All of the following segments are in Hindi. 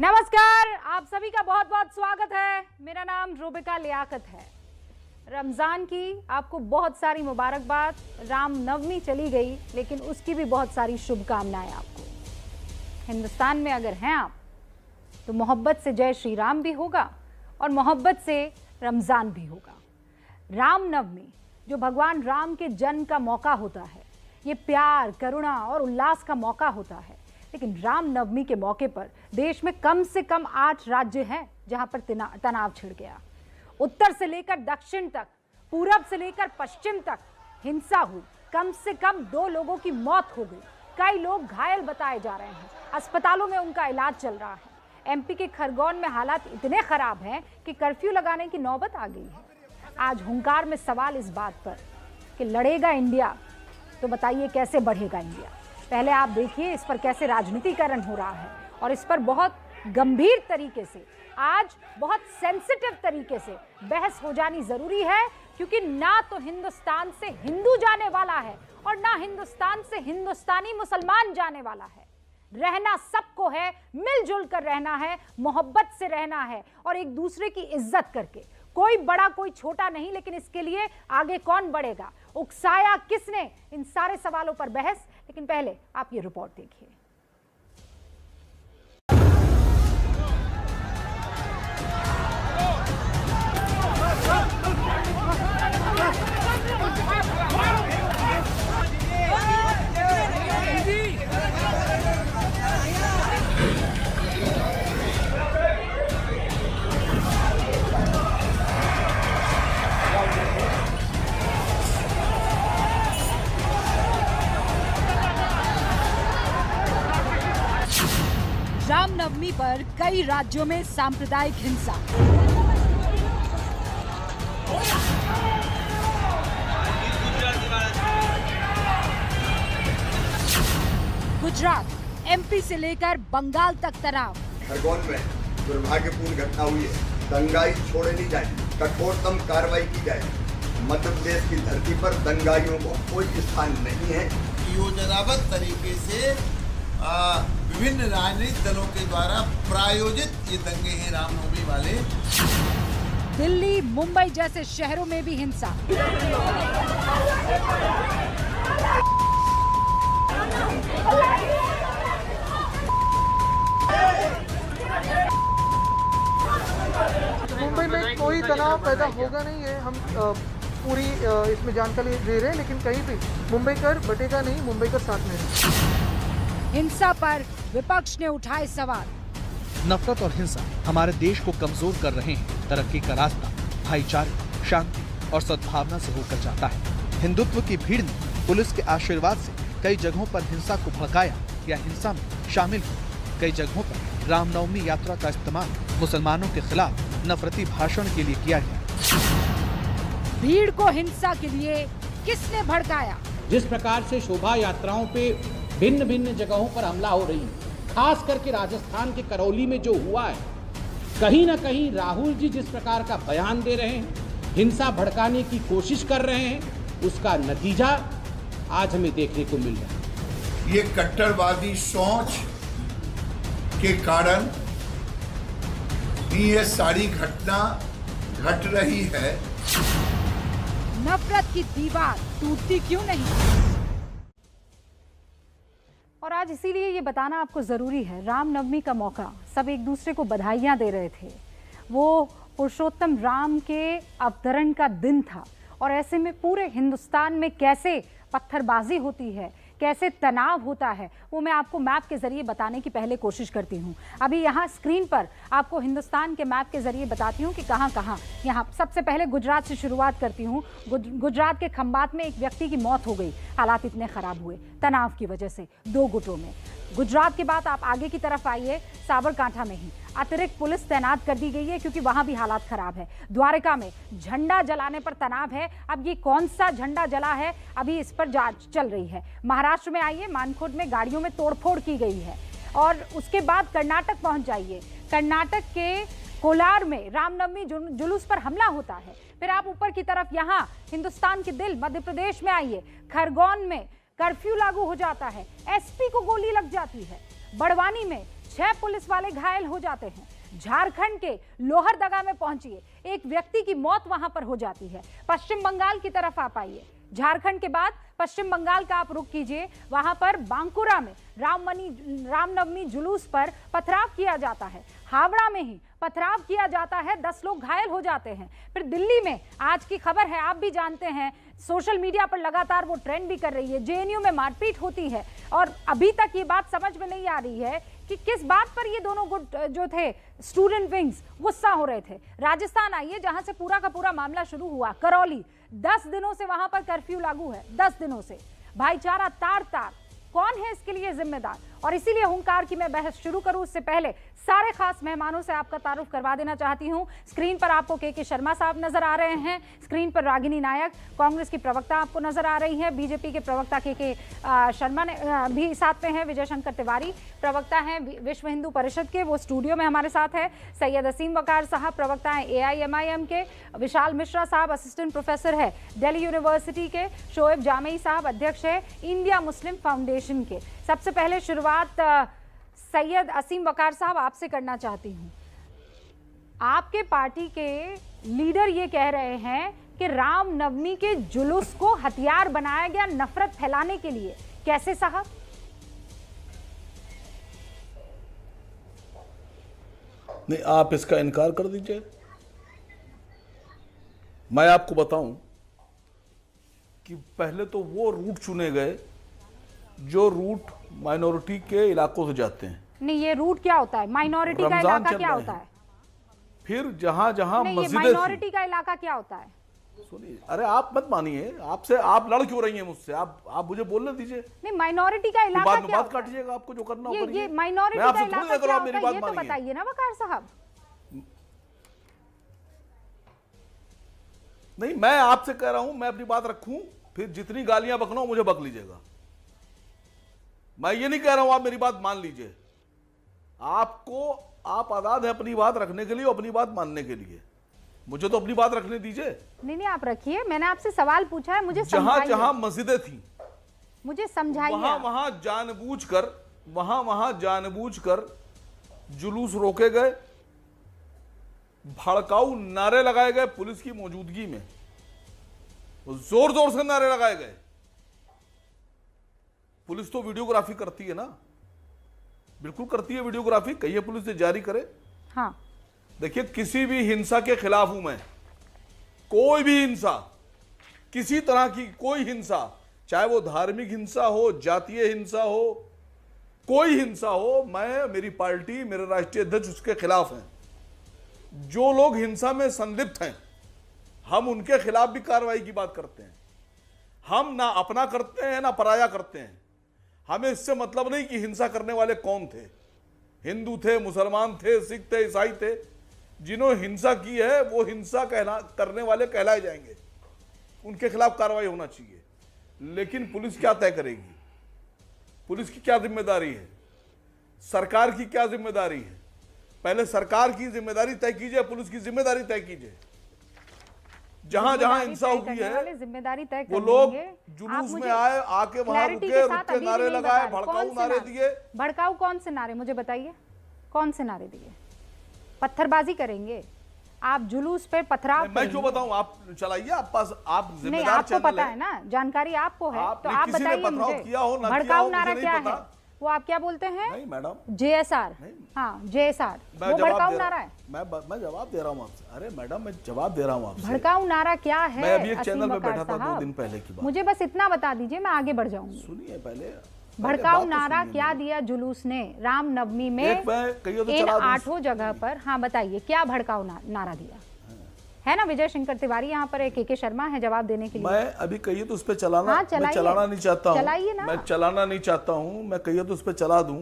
नमस्कार, आप सभी का बहुत बहुत स्वागत है। मेरा नाम रूबिका लियाकत है। रमज़ान की आपको बहुत सारी मुबारकबाद। राम नवमी चली गई, लेकिन उसकी भी बहुत सारी शुभकामनाएं आपको। हिंदुस्तान में अगर हैं आप तो मोहब्बत से जय श्री राम भी होगा और मोहब्बत से रमज़ान भी होगा। राम नवमी जो भगवान राम के जन्म का मौका होता है, ये प्यार, करुणा और उल्लास का मौका होता है। लेकिन राम नवमी के मौके पर देश में कम से कम 8 राज्य हैं जहां पर तनाव छिड़ गया। उत्तर से लेकर दक्षिण तक, पूरब से लेकर पश्चिम तक हिंसा हुई। कम से कम 2 लोगों की मौत हो गई। कई लोग घायल बताए जा रहे हैं। अस्पतालों में उनका इलाज चल रहा है। एमपी के खरगोन में हालात इतने खराब हैं कि कर्फ्यू लगाने की नौबत आ गई है। आज हुंकार में सवाल इस बात पर कि लड़ेगा इंडिया, तो बताइए कैसे बढ़ेगा इंडिया। पहले आप देखिए इस पर कैसे राजनीतिकरण हो रहा है और इस पर बहुत गंभीर तरीके से, आज बहुत सेंसिटिव तरीके से बहस हो जानी जरूरी है, क्योंकि ना तो हिंदुस्तान से हिंदू जाने वाला है और ना हिंदुस्तान से हिंदुस्तानी मुसलमान जाने वाला है। रहना सबको है, मिलजुल कर रहना है, मोहब्बत से रहना है और एक दूसरे की इज्जत करके। कोई बड़ा कोई छोटा नहीं, लेकिन इसके लिए आगे कौन बढ़ेगा, उकसाया किसने, इन सारे सवालों पर बहस। लेकिन पहले आप ये रिपोर्ट देखिए। रामनवमी पर कई राज्यों में सांप्रदायिक हिंसा। गुजरात, एमपी से लेकर बंगाल तक तनाव। खरगोन में दुर्भाग्यपूर्ण घटना हुई है। दंगाई छोड़े नहीं जाए, कठोरतम कार्रवाई की जाए। मध्य प्रदेश की धरती पर दंगाइयों को कोई स्थान नहीं है। योजनाबद्ध तरीके से विभिन्न राजनीतिक दलों के द्वारा प्रायोजित ये दंगे हैं रामनवमी वाले। दिल्ली, मुंबई जैसे शहरों में भी हिंसा। मुंबई में कोई तनाव पैदा होगा नहीं है, हम पूरी इसमें जानकारी दे रहे हैं, लेकिन कहीं भी मुंबई कर बटेगा नहीं, मुंबई कर साथ में है। हिंसा पर विपक्ष ने उठाए सवाल। नफरत और हिंसा हमारे देश को कमजोर कर रहे हैं। तरक्की का रास्ता भाईचारे, शांति और सद्भावना से होकर जाता है। हिंदुत्व की भीड़ ने पुलिस के आशीर्वाद से कई जगहों पर हिंसा को भड़काया या हिंसा में शामिल हुआ। कई जगहों पर रामनवमी यात्रा का इस्तेमाल मुसलमानों के खिलाफ नफरती भाषण के लिए किया गया। भीड़ को हिंसा के लिए किसने भड़काया? जिस प्रकार से शोभा यात्राओं पे भिन्न भिन्न जगहों पर हमला हो रही है, खास करके राजस्थान के करौली में जो हुआ है, कहीं ना कहीं राहुल जी जिस प्रकार का बयान दे रहे हैं, हिंसा भड़काने की कोशिश कर रहे हैं, उसका नतीजा आज हमें देखने को मिल रहा है। ये कट्टरवादी सोच के कारण ही ये सारी घटना घट रही है। नफरत की दीवार टूटती क्यों नहीं? और आज इसीलिए ये बताना आपको ज़रूरी है, रामनवमी का मौका, सब एक दूसरे को बधाइयाँ दे रहे थे। वो पुरुषोत्तम राम के अवतरण का दिन था और ऐसे में पूरे हिंदुस्तान में कैसे पत्थरबाजी होती है, कैसे तनाव होता है, वो मैं आपको मैप के ज़रिए बताने की पहले कोशिश करती हूँ। अभी यहाँ स्क्रीन पर आपको हिंदुस्तान के मैप के ज़रिए बताती हूँ कि कहाँ कहाँ। यहाँ सबसे पहले गुजरात से शुरुआत करती हूँ। गुजरात के खंबात में एक व्यक्ति की मौत हो गई। हालात इतने ख़राब हुए तनाव की वजह से 2 गुटों में। गुजरात के बाद आप आगे की तरफ आइए, साबरकांठा में ही अतिरिक्त पुलिस तैनात कर दी गई है क्योंकि वहां भी हालात खराब है। द्वारका में झंडा जलाने पर तनाव है। अब ये कौन सा झंडा जला है, अभी इस पर जांच चल रही है। महाराष्ट्र में आइए, मानखुर्द में गाड़ियों में तोड़फोड़ की गई है। और उसके बाद कर्नाटक पहुंच जाइए, कर्नाटक के कोलार में रामनवमी जुलूस पर हमला होता है। फिर आप ऊपर की तरफ यहाँ हिंदुस्तान के दिल मध्य प्रदेश में आइए, खरगोन में कर्फ्यू लागू हो जाता है, एसपी को गोली लग जाती है। बड़वानी में 6 पुलिस वाले घायल हो जाते हैं। झारखंड के लोहरदगा में पहुंचिए, एक व्यक्ति की मौत वहां पर हो जाती है। पश्चिम बंगाल की तरफ आप आइए, झारखंड के बाद पश्चिम बंगाल का आप रुख कीजिए, वहां पर बांकुरा में रामनवमी जुलूस पर पथराव किया जाता है। हावड़ा में ही पथराव किया जाता है, 10 लोग घायल हो जाते हैं। फिर दिल्ली में आज की खबर है, आप भी जानते हैं, सोशल मीडिया पर लगातार वो ट्रेंड भी कर रही है, जेएनयू में मारपीट होती है और अभी तक ये बात समझ में नहीं आ रही है कि किस बात पर ये दोनों गुट जो थे स्टूडेंट विंग्स गुस्सा हो रहे थे। राजस्थान आइए, जहां से पूरा का पूरा मामला शुरू हुआ। करौली, 10 दिनों से वहां पर कर्फ्यू लागू है, 10 दिनों से भाईचारा तार तार। कौन है इसके लिए जिम्मेदार? और इसीलिए हुंकार की मैं बहस शुरू करूं उससे पहले सारे खास मेहमानों से आपका तारुफ करवा देना चाहती हूं। स्क्रीन पर आपको के शर्मा साहब नजर आ रहे हैं, स्क्रीन पर रागिनी नायक कांग्रेस की प्रवक्ता आपको नजर आ रही है, बीजेपी के प्रवक्ता के शर्मा ने भी साथ में है, विजय शंकर तिवारी प्रवक्ता हैं विश्व हिंदू परिषद के, वो स्टूडियो में हमारे साथ है, सैयद असीम वकार साहब प्रवक्ता हैं AIMIM के, विशाल मिश्रा साहब असिस्टेंट प्रोफेसर है दिल्ली यूनिवर्सिटी के, शोएब जामई साहब अध्यक्ष है इंडिया मुस्लिम फाउंडेशन के। सबसे पहले शुरुआत सैयद असीम वकार साहब आपसे करना चाहती हूं। आपके पार्टी के लीडर ये कह रहे हैं कि रामनवमी के जुलूस को हथियार बनाया गया नफरत फैलाने के लिए, कैसे साहब? नहीं, आप इसका इनकार कर दीजिए। मैं आपको बताऊं कि पहले तो वो रूट चुने गए जो रूट माइनॉरिटी के इलाकों से जाते हैं। नहीं, ये रूट क्या होता है? माइनॉरिटी का इलाका क्या होता है? फिर जहां जहां मस्जिदें, माइनॉरिटी का इलाका क्या होता है? सुनिए, अरे आप मत मानिए, आपसे आप लड़ क्यों रही हैं मुझसे? आप मुझे बोलने दीजिए। नहीं, माइनॉरिटी का इलाका बाद में क्या बात काटिएगा, आपको जो करना हो करिए। ये माइनॉरिटी का इलाका क्या होता है, ये तो मानिए। बताइए ना वकार साहब। नहीं, मैं आपसे कह रहा हूं, मैं अपनी बात रखूं, फिर जितनी गालियां बकना हो मुझे बक लीजिएगा। मैं ये नहीं कह रहा हूं आप मेरी बात मान लीजिए। आप आजाद है अपनी बात रखने के लिए, अपनी बात मानने के लिए। मुझे तो अपनी बात रखने दीजिए। नहीं, आप रखिए, मैंने आपसे सवाल पूछा है, मुझे जहां जहां मस्जिदें थी मुझे समझाइए। वहां जानबूझकर जुलूस रोके गए, भड़काऊ नारे लगाए गए पुलिस की मौजूदगी में, जोर जोर से नारे लगाए गए। पुलिस तो वीडियोग्राफी करती है ना, बिल्कुल करती है वीडियोग्राफी, कहिए पुलिस से जारी करे। हाँ, देखिए, किसी भी हिंसा के खिलाफ हूं मैं। कोई भी हिंसा, किसी तरह की कोई हिंसा, चाहे वो धार्मिक हिंसा हो, जातीय हिंसा हो, कोई हिंसा हो, मैं, मेरी पार्टी, मेरे राष्ट्रीय अध्यक्ष उसके खिलाफ हैं। जो लोग हिंसा में संलिप्त हैं, हम उनके खिलाफ भी कार्रवाई की बात करते हैं। हम ना अपना करते हैं ना पराया करते हैं। हमें इससे मतलब नहीं कि हिंसा करने वाले कौन थे, हिंदू थे, मुसलमान थे, सिख थे, ईसाई थे। जिन्होंने हिंसा की है वो हिंसा करने वाले कहलाए जाएंगे, उनके खिलाफ कार्रवाई होना चाहिए। लेकिन पुलिस क्या तय करेगी? पुलिस की क्या जिम्मेदारी है? सरकार की क्या जिम्मेदारी है? पहले सरकार की जिम्मेदारी तय कीजिए, पुलिस की जिम्मेदारी तय कीजिए। जहां जहां हिंसा हुई है जिम्मेदारी तय वो लोग जुलूस में आए, आके वहां रुके नारे लगाए, भड़काऊ नारे दिए। भड़काऊ कौन से नारे, मुझे बताइए, कौन से नारे दिए? पत्थरबाजी करेंगे आप, जुलूस पे पथराव? मैं क्यों बताऊं? आप चलाइए, आप पास, आप जिम्मेदार नहीं, आपको चैनल पता है ना, जानकारी आपको है, तो आप किसी ने बताइए पथराव मुझे। किया हो ना भड़काऊ किया हो, नारा मुझे क्या नहीं है? पता। वो आप क्या बोलते हैं? नहीं मैडम, JSR। हाँ, JSR वो भड़काऊ नारा है। मैं जवाब दे रहा हूँ आपसे। अरे मैडम, मैं जवाब दे रहा हूँ आपसे। भड़काऊ नारा क्या है? मैं अभी एक चैनल पे बैठा था 2 दिन पहले की बात। मुझे बस इतना बता दीजिए, मैं आगे बढ़ जाऊंगी। सुनिए पहले, भड़काऊ नारा क्या दिया जुलूस ने रामनवमी में इन 8 जगह पर? हाँ बताइए, क्या भड़काऊ नारा दिया है? ना विजय शंकर तिवारी यहाँ पर, के शर्मा है जवाब देने के लिए। मैं अभी कहिए तो उस पर चलाना, हाँ, मैं चलाना नहीं चाहता हूँ, मैं चलाना नहीं चाहता हूँ। मैं कहिए तो उस पर चला दूं।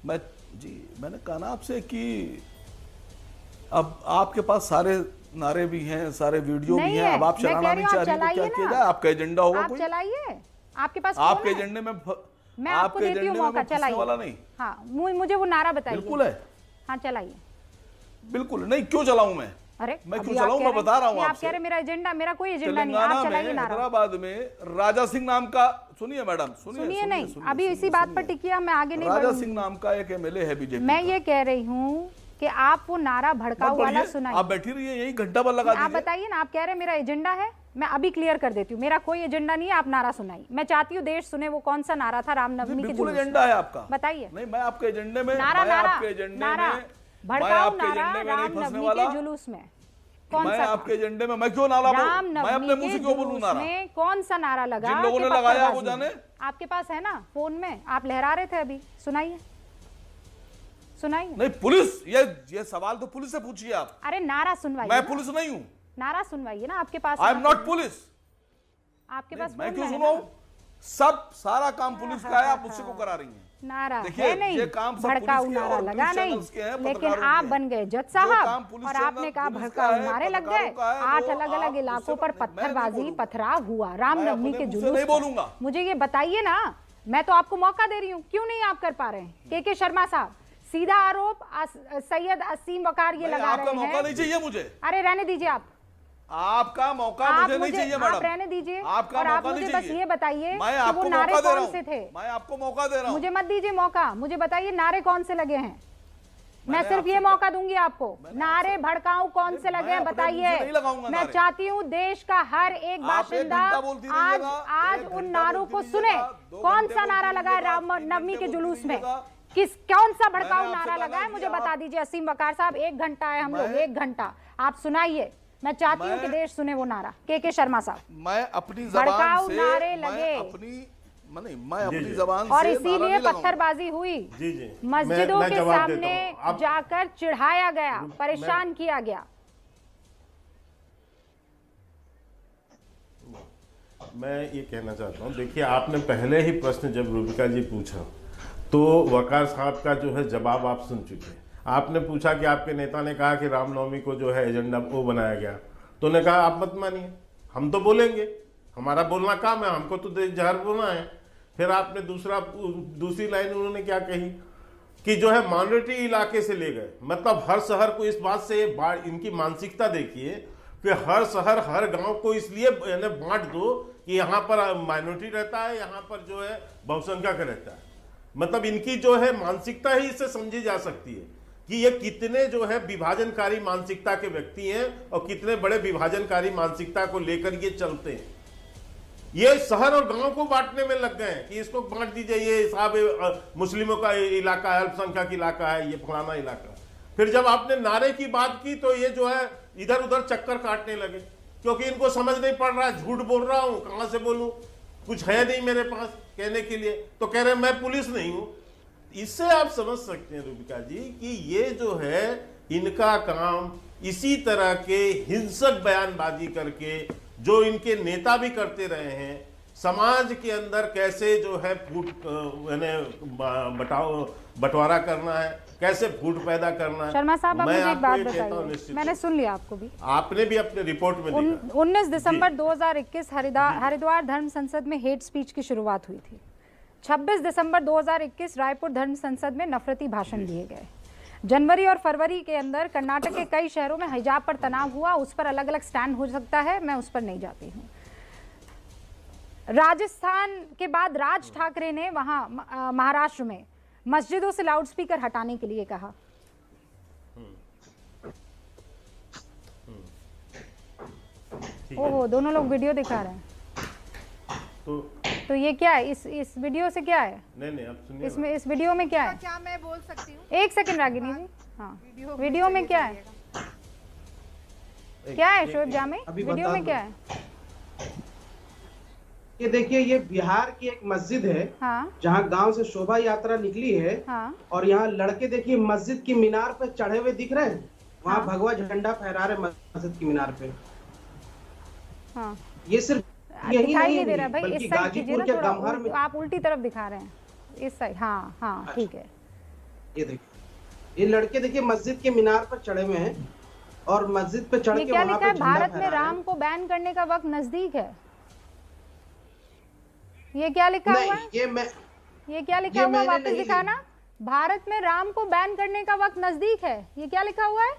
मैं जी, मैंने कहा ना आपसे कि अब आपके पास सारे नारे भी हैं, सारे वीडियो भी हैं, अब आप चलाना नहीं चाह रही तो क्या किया जाए? आपका एजेंडा होगा कोई? चलाइए, आपके पास आपके एजेंडे में, मैं आपको देती हूँ मौका, चलाइए वाला नहीं। हाँ, मुझे वो नारा बताइए। बिल्कुल है। हाँ चलाइए। बिल्कुल नहीं, क्यों चलाऊं मैं? अरे मैं अभी क्यों आप चलाऊं? कह मैं रहे बता रहा हूं हैं- आप आपसे। कह रहे मेरा एजेंडा, मेरा कोई एजेंडा नहीं है, आप तेलंगाना चलाइए में नारा। हैदराबाद में राजा सिंह नाम का, सुनिए मैडम, सुनिए नहीं, अभी इसी बात पर टिकिए, मैं आगे नहीं राजा बढ़ूंगी। सिंह नाम का एक एमएलए है बीजेपी मैं ये कह रही हूँ कि आप वो नारा भड़काऊ वाला सुनाइए। आप बैठी रहिए यही, घंटा भर लगा आप दीजिए। बताइए ना, आप कह रहे हैं मेरा एजेंडा है, मैं अभी क्लियर कर देती हूँ, मेरा कोई एजेंडा नहीं है, आप नारा सुनाइए। मैं चाहती हूँ देश सुने वो कौन सा नारा था रामनवमी के बिल्कुल जुलूस एजेंडा है आपका, बताइए। नहीं मैं आपके एजेंडे में, नारा मैं नारा आपके एजेंडे नारा में, भड़काऊ नारा रामनवमी के जुलूस में कौन मैं सा आपके एजेंडे में मैं क्यों नारा बोलूं? मैं अपने रामनवमी मुंह से के क्यों बोलूं नारा? जुलूस में कौन सा नारा लगा? जिन लोगों कि ने लगाया वो पत्थरबाजी? जाने। आपके पास है ना फोन में, आप लहरा रहे थे अभी, सुनाइए सुनाइए। नहीं पुलिस, ये सवाल तो पुलिस से पूछिए आप। अरे नारा सुनवाइए। मैं पुलिस नहीं हूँ, नारा सुनवाइए ना, आपके पास आई एम नॉट पुलिस। आपके पास मैं फोन क्यों में है सुनाऊं? ना? सब सारा काम पुलिस का है, आप मुझसे को करा रही हैं। नारा देखिए, है नहीं, ये काम सब भड़काऊ पुलिस के नारा और लगा न्यूज़ नहीं, चैनल्स के हैं, लेकिन पत्रकारों आप के बन हैं। गए जज जो साहब काम पुलिस और चैनल आपने कहा पुलिस का भड़काऊ है, नारे लग गए। पत्रकारों का है, 8 वो अलग अलग आप इलाकों पर उससे- मैं नहीं पत्थरबाजी बोलूंगा। पथराव हुआ रामनवमी मैं के अपने मुंह से जुलूस नहीं पर। बोलूंगा। मुझे ये बताइए ना, मैं तो आपको मौका दे रही हूँ, क्यों नहीं आप कर पा रहे हैं? के शर्मा साहब, सीधा आरोप सैयद असीम वकार ये लगा आपका रहे मौका हैं। नहीं चाहिए मुझे, अरे रहने दीजिए आपका मौका मुझे नहीं चाहिए आप मैडम, रहने दीजिए। आपका और आप मौका मुझे नहीं बस चाहिए। ये बताइए मैं कि आपको वो नारे मौका दे रहा कौन से थे? हूं, मैं आपको मौका दे रहा हूं। मुझे मत दीजिए मौका, मुझे बताइए नारे कौन से लगे हैं। मैं सिर्फ ये मौका दूंगी आपको, नारे भड़काऊ कौन से लगे हैं बताइए। मैं चाहती हूँ देश का हर एक बाशिंदा आज उन नारों को सुने। कौन सा नारा लगा है रामनवमी के जुलूस में? कौन सा भड़काऊ नारा लगा है मुझे बता दीजिए। असीम वकार साहब, 1 घंटा है हम लोग, 1 घंटा आप सुनाइए। मैं चाहती हूँ कि देश सुने वो नारा। के शर्मा साहब, मैं अपनी जबान भड़काऊ से नारे मैं लगे अपनी जबान और से इसीलिए पत्थरबाजी हुई। जी जी, मस्जिदों मैं के जवाब सामने देता हूं। आप- जाकर चिढ़ाया गया, परेशान किया गया। मैं ये कहना चाहता हूँ, देखिए आपने पहले ही प्रश्न जब रूबिका जी पूछा तो वकार साहब का जो है जवाब आप सुन चुके हैं। आपने पूछा कि आपके नेता ने कहा कि रामनवमी को जो है एजेंडा वो बनाया गया, तो उन्होंने कहा आप मत मानिए, हम तो बोलेंगे, हमारा बोलना काम है, हमको तो जहर बोलना है। फिर आपने दूसरी लाइन उन्होंने क्या कही कि जो है माइनॉरिटी इलाके से ले गए, मतलब हर शहर को इस बात से इनकी मानसिकता देखिए कि हर शहर हर गांव को इसलिए बांट दो कि यहाँ पर माइनॉरिटी रहता है, यहाँ पर जो है बहुसंख्यक रहता है। मतलब इनकी जो है मानसिकता ही इससे समझी जा सकती है कि ये कितने जो है विभाजनकारी मानसिकता के व्यक्ति हैं और कितने बड़े विभाजनकारी मानसिकता को लेकर ये चलते हैं। ये शहर और गांव को बांटने में लग गए हैं कि इसको बांट दीजिए, ये साहब मुस्लिमों का इलाका है, अल्पसंख्यक इलाका है, ये फलाना इलाका। फिर जब आपने नारे की बात की तो ये जो है इधर उधर चक्कर काटने लगे, क्योंकि इनको समझ नहीं पड़ रहा, झूठ बोल रहा हूं, कहां से बोलूं, कुछ है नहीं मेरे पास कहने के लिए, तो कह रहे हैं मैं पुलिस नहीं हूं। इससे आप समझ सकते हैं रूबिका जी कि ये जो है इनका काम इसी तरह के हिंसक बयानबाजी करके, जो इनके नेता भी करते रहे हैं, समाज के अंदर कैसे जो है बंटवारा करना है, कैसे फूट पैदा करना है। शर्मा साहब, आप मुझे एक बात बताइए, निश्चित मैंने सुन लिया आपको भी, आपने भी अपने रिपोर्ट में देखा। 19 दिसंबर 2021 हरिद्वार धर्म संसद में हेट स्पीच की शुरुआत हुई थी। 26 दिसंबर 2021 रायपुर धर्म संसद में नफरती भाषण दिए गए। जनवरी और फरवरी के अंदर कर्नाटक के कई शहरों में हिजाब पर तनाव हुआ, उस पर अलग अलग स्टैंड हो सकता है, मैं उस पर नहीं जाती हूँ। राजस्थान के बाद राज ठाकरे ने वहां महाराष्ट्र में मस्जिदों से लाउडस्पीकर हटाने के लिए कहा। ओहो, दोनों लोग वीडियो दिखा रहे हैं। तो ये क्या है, इस वीडियो से क्या है? नहीं आप सुनिए, इसमें इस वीडियो में क्या है? क्या मैं बोल सकती हूँ? 1 सेकंड रागिनी जी। हाँ, वीडियो में क्या है? क्या है शोएब जामे, वीडियो में क्या है? ये देखिए, ये बिहार की एक मस्जिद है, हाँ, जहाँ गांव से शोभा यात्रा निकली है, हाँ, और यहाँ लड़के देखिए मस्जिद की मीनार पे चढ़े हुए दिख रहे हैं, वहाँ हाँ, भगवा झंडा फहरा रहे मस्जिद की मीनार पे। हाँ, ये सिर्फ यही दिखाई नहीं नहीं दे रहा भाई, बल्कि इस साइड कीजिए गाजीपुर ना के थोड़ा, गम्हर में। आप उल्टी तरफ दिखा रहे हैं, इस साइड। हाँ हाँ, ठीक है। ये देखिए, ये लड़के देखिए मस्जिद के मीनार पर चढ़े हुए हैं और मस्जिद पे चढ़ ये के क्या वहाँ लिखा पे है? झंडा भारत में फहरा रहे हैं। राम को बैन करने का वक्त नजदीक है। ये क्या लिखा हुआ है? ये क्या लिखा हुआ? वापस दिखाना। भारत में राम को बैन करने का वक्त नजदीक है, ये क्या लिखा हुआ है?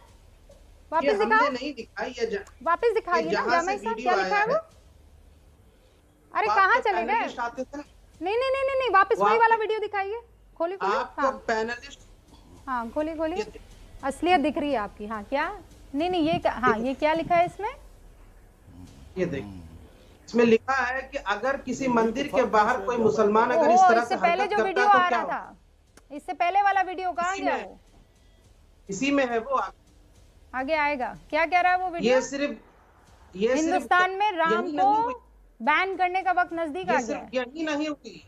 वापस दिखाओ, हमने नहीं दिखाई, ये वापस दिखाइए ना जामई साहब, क्या लिखा है वो? अरे कहाँ चले गए? नहीं नहीं नहीं नहीं, वापस वही वाला वीडियो दिखाइए, खोलिए खोलिए। आपको पैनलिस्ट, हाँ खोलिए खोलिए, असलियत दिख रही है आपकी। हाँ क्या, नहीं नहीं ये हाँ ये क्या लिखा है इसमें? ये देखिए, इसमें लिखा है कि अगर किसी मंदिर के बाहर कोई मुसलमान अगर इस तरह से पहले जो वीडियो आ रहा था, इससे पहले वाला वीडियो कहाँ गया वो? इसी में है वो, आगे आएगा। क्या कह रहा है वो वीडियो? ये हिंदुस्तान में राम को बैन करने का वक्त नजदीक आ गया। यही नहीं हुई,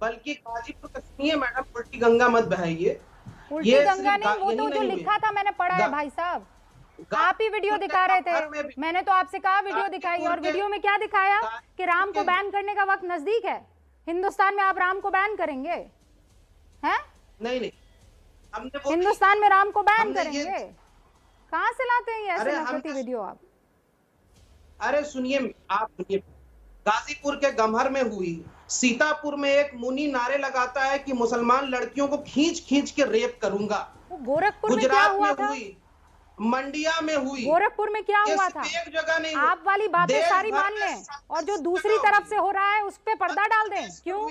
बल्कि गाजीपुर का सुनिए मैडम, उल्टी गंगा मत बहाइए। उल्टी गंगा नहीं, वो तो जो लिखा था मैंने पढ़ा है भाई साहब, आप ही वीडियो दिखा रहे थे, मैंने तो आपसे कहा वीडियो दिखाई, और वीडियो में क्या दिखाया कि राम को बैन करने का वक्त नजदीक है। हिंदुस्तान में आप राम को बैन करेंगे हैं? नहीं, हमने हिंदुस्तान में राम को बैन करेंगे? कहाँ से लाते हैं ये ऐसे नफरती वीडियो आप? अरे सुनिए, आप सुनिए, गाजीपुर के गम्हर में हुई, सीतापुर में एक मुनि नारे लगाता है कि मुसलमान लड़कियों को खींच खींच के रेप करूंगा। गोरखपुर में क्या हुआ था? हुई, मंडिया में हुई, गोरखपुर में क्या हुआ था? एक जगह नहीं, आप वाली बातें सारी मान लें और जो दूसरी तरफ से हो रहा है उस पे पर्दा डाल दें। क्यों?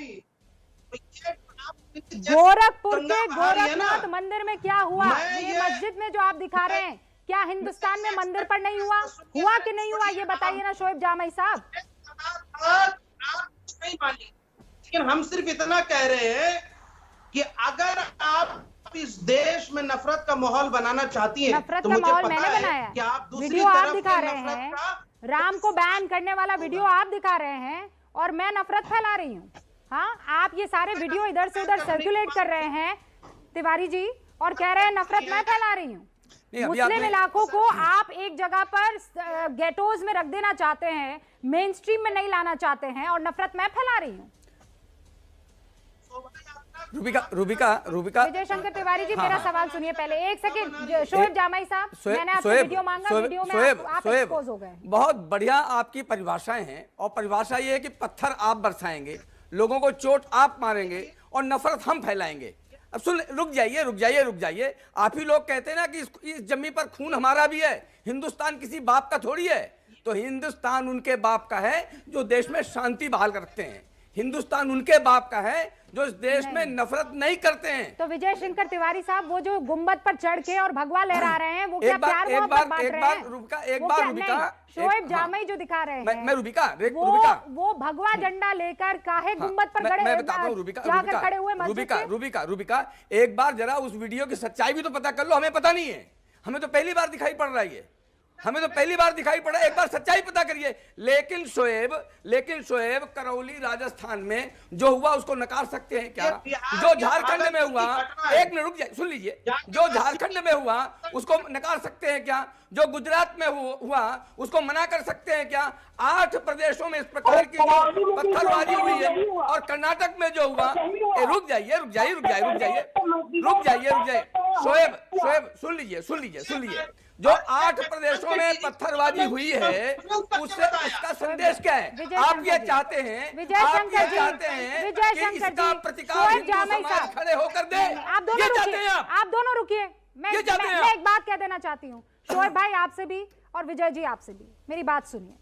गोरखपुर के गोरखनाथ मंदिर में क्या हुआ? ये मस्जिद में जो आप दिखा रहे हैं, क्या हिंदुस्तान में मंदिर पर नहीं हुआ? हुआ कि नहीं हुआ ये बताइए ना शोएब जामई साहब। आप नहीं मानिए, लेकिन हम सिर्फ इतना कह रहे हैं कि अगर आप इस देश में नफरत का माहौल बनाना चाहती हैं, नफरत का माहौल मैंने बनाया, कि आप वीडियो आप दिखा रहे हैं, राम को बैन करने वाला वीडियो आप दिखा रहे हैं और मैं नफरत फैला रही हूँ। हाँ, आप ये सारे वीडियो इधर से उधर सर्कुलेट कर रहे हैं तिवारी जी, और कह रहे हैं नफरत मैं फैला रही हूँ। मुस्लिम इलाकों को आप एक जगह पर गेटोज में रख देना चाहते हैं, मेन स्ट्रीम में नहीं लाना चाहते हैं, और नफरत मैं फैला रही हूँ। रूबिका विजय शंकर तिवारी जी, मेरा सवाल सुनिए पहले, एक सेकंड। शोएब जामई साहब, मैंने आपसे वीडियो मांगा, वीडियो में आप एक्सपोज हो गए। बहुत बढ़िया आपकी परिभाषाएं हैं, और परिभाषा ये है कि पत्थर आप बरसाएंगे, लोगों को चोट आप मारेंगे और नफरत हम फैलाएंगे। अब सुन, रुक जाइए। आप ही लोग कहते हैं ना कि इस जमीन पर खून हमारा भी है, हिंदुस्तान किसी बाप का थोड़ी है। तो हिंदुस्तान उनके बाप का है जो देश में शांति बहाल रखते हैं, हिंदुस्तान उनके बाप का है जो इस देश में नफरत नहीं करते हैं। तो विजय शंकर तिवारी साहब, वो जो गुम्बद पर चढ़ के और भगवा लहरा रहे हैं, वो क्या प्यार मोहब्बत बांट रहे हैं? रूबिका, शोएब जामई जो दिखा रहे हैं, मैं रूबिका, वो भगवा झंडा लेकर काहे गुम्बद पर मैं बताता हूँ रूबिका, एक बार जरा उस वीडियो की सच्चाई भी तो पता कर लो। हमें पता नहीं है, हमें तो पहली बार दिखाई पड़ रहा है, एक बार सच्चाई पता करिए। लेकिन शोएब करौली राजस्थान में जो हुआ उसको नकार सकते हैं क्या? जो झारखंड में हुआ, एक मिनट रुक जाइए, सुन लीजिए, जो झारखंड में हुआ उसको नकार सकते हैं क्या? जो गुजरात में हुआ उसको मना कर सकते हैं क्या? 8 प्रदेशों में इस प्रकार की पत्थरबाजी हुई है, और कर्नाटक में जो हुआ, रुक जाइए। शोएब सुन लीजिए, जो 8 प्रदेशों में पत्थरबाजी हुई है, उससे इसका संदेश क्या है? आप ये चाहते हैं कि इसका प्रतिकार हिंदू समाज खड़े होकर दे? आप दोनों रुकिए, मैं एक बात कह देना चाहती हूँ शोएब भाई आपसे भी और विजय जी आपसे भी, मेरी बात सुनिए।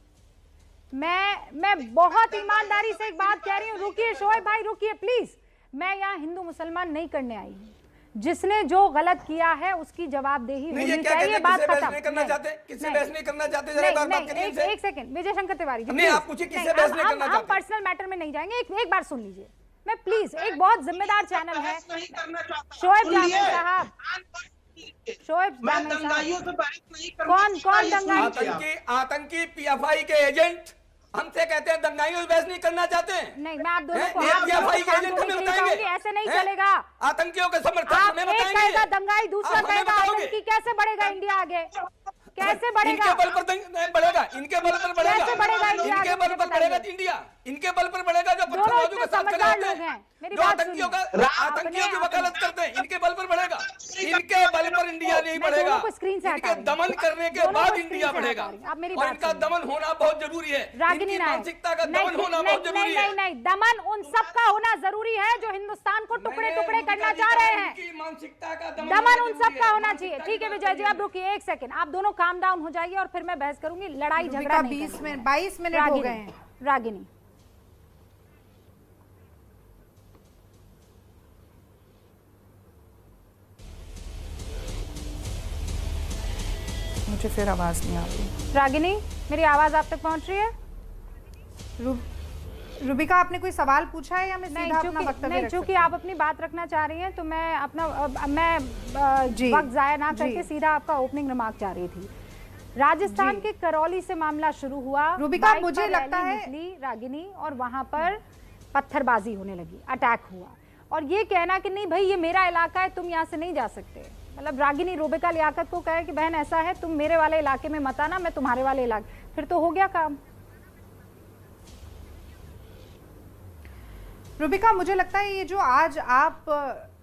मैं बहुत ईमानदारी से एक बात कह रही हूँ, रुकिए शोएब भाई, रुकिए प्लीज। मैं यहाँ हिंदू मुसलमान नहीं करने आई हूँ, जिसने जो गलत किया है उसकी जवाबदेही होनी चाहिए। बात खत्म। किससे बहस नहीं करना चाहते? जरा बात करिए इनसे। एक सेकंड विजय शंकर तिवारी जी, नहीं, आप पूछिए किससे बहस नहीं करना चाहते? हम पर्सनल मैटर में नहीं जाएंगे, एक बार सुन लीजिए। मैं प्लीज, एक बहुत जिम्मेदार चैनल है शोएब जामई साहब, कौन दंगाई? आतंकी PFI के एजेंट हमसे कहते हैं दंगाइयों से बहस नहीं करना चाहते हैं। नहीं, मैं आप दोनों को ऐसे नहीं चलेगा। आतंकियों के समर्थन में बताएंगे। दंगाई, दूसरा कहेगा आतंकी। कैसे बढ़ेगा इंडिया आगे? कैसे बढ़ेगा? इनके बल पर बढ़ेगा, इनके बल पर बढ़ेगा, कैसे बढ़ेगा इंडिया? इनके बल पर बढ़ेगा इंडिया, इनके बल पर बढ़ेगा जो पत्थरबाजों के साथ खड़े होते हैं, जो आतंकियों की वकालत करते हैं, इनके बल पर बढ़ेगा। इनके बल पर इंडिया नहीं बढ़ेगा, इनके दमन करने के बाद इंडिया बढ़ेगा, और इनका दमन होना बहुत जरूरी है। रागिनी मानसिकता का दमन होना बहुत जरूरी है। नहीं, दमन उन सबका होना जरूरी है जो हिंदुस्तान को टुकड़े टुकड़े करना चाह रहे हैं। मानसिकता का दमन उन सबका होना चाहिए। ठीक है विजय जी, आप रुकिए एक सेकंड, आप दोनों काम डाउन हो जाइए और फिर मैं बहस करूंगी। लड़ाई झगड़ा नहीं 22 मिनट हो गए हैं। रागिनी, मुझे फिर आवाज नहीं आ रही। रागिनी, मेरी आवाज आप तक पहुंच रही है? रूबिका, आपने कोई सवाल पूछा है या मैं सीधा अपना वक्तव्य नहीं, चूंकि आप अपनी बात रखना चाह रही हैं तो मैं अपना वक्त जाया ना करके सीधा आपका ओपनिंग रिमार्क चाह रही थी। राजस्थान के करौली से मामला शुरू हुआ। रूबिका, मुझे लगता है रागिनी, और वहां पर पत्थरबाजी होने लगी, अटैक हुआ, और ये कहना कि नहीं भाई ये मेरा इलाका है, तुम यहाँ से नहीं जा सकते। मतलब रागिनी रूबिका लियाकत को कहे कि बहन ऐसा है, तुम मेरे वाले इलाके में मत आना, मैं तुम्हारे वाले इलाके, फिर तो हो गया काम। रूबिका, मुझे लगता है ये जो आज आप